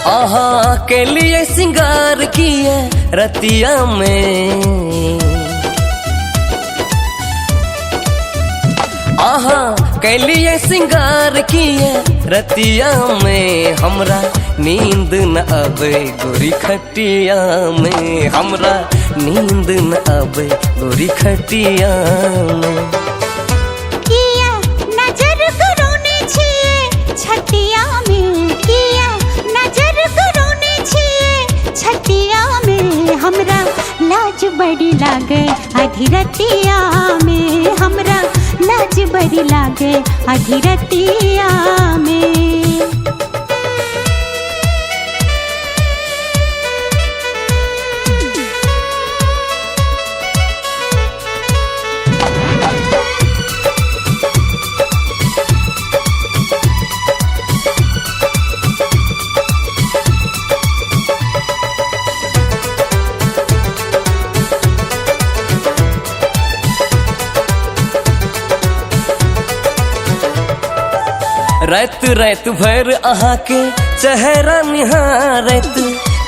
आहा के लिए सिंगार किए रतिया में, आहा के लिए सिंगार किए रतिया में, हमरा नींद न आवे गोरी खटिया में, हमरा नींद न आवे गोरी खटिया में। किया नजर करोने छिए छटिया में, किया नजर करोने छिए छटिया में, हमरा लाज बड़ी लागे आधी रतिया में, हमरा लाज बड़ी लागे आधी रतिया में। रात रात भर अहा के चेहरा निहारत,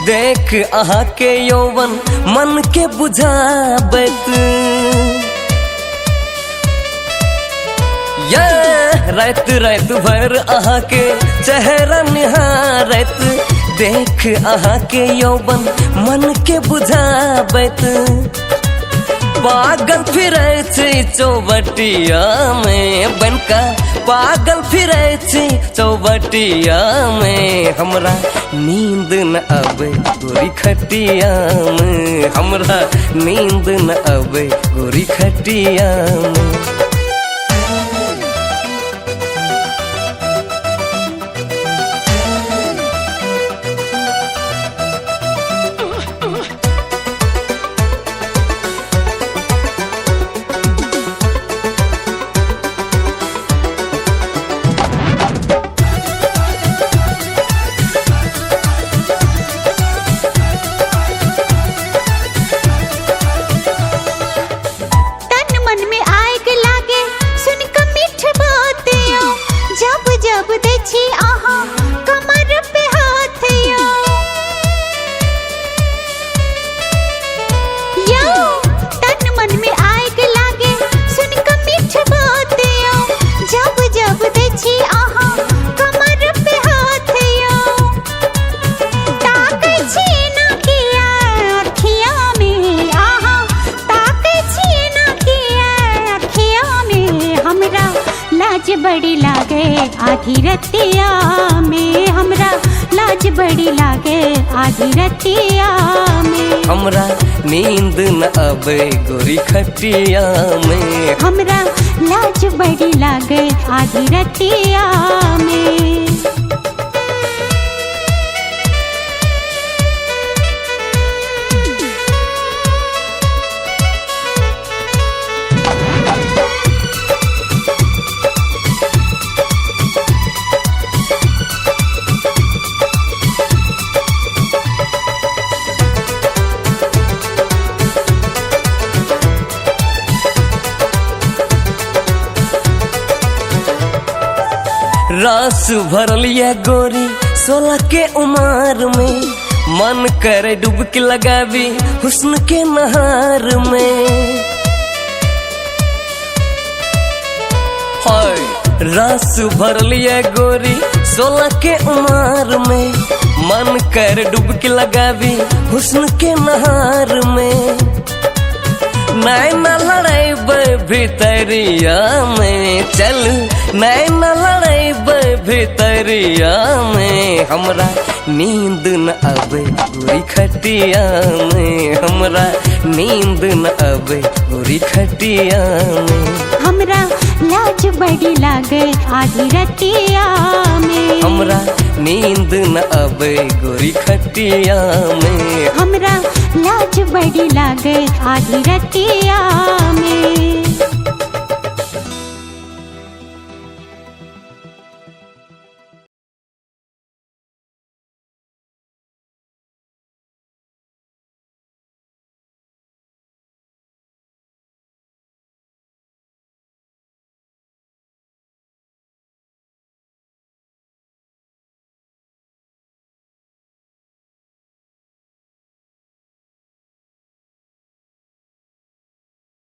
देख अहा के यौवन मन के बुझाबत। रात रात भर अहा के चेहरा निहारत, देख अहा के यौवन मन के बुझाबत। पागल फिरे छी चौबटिया में बनका, पागल फिरे छी चौबटिया में, हमरा नींद न आवे गोरी खटिया में, हमरा नींद न आवे गोरी खटिया में। लाज बड़ी लागे आधी रतिया में, हमरा लाज बड़ी लागे आधी रतिया में, हमरा नींद न आवे गोरी खटिया में, हमरा लाज बड़ी लागे आधी रतिया में। रास भरल ये गोरी 16 के उम्र में, मन करे डुबकी लगावी हुस्न के नहार में। हाय रास भरल ये गोरी 16 के उम्र में, मन करे डुबकी लगावी हुस्न के नहार में। नैना लड़ाइब भितरिया में, चल नैना लड़ाइब भितरिया में, हमरा नींद न आवे गोरी खटिया में, हमरा नींद न आवे गोरी खटिया में, हमरा लाज बड़ी लागे आधी रतिया में, हमरा नींद न आवे गोरी खटिया में, हमरा लाज बड़ी लागे आधी रतिया में।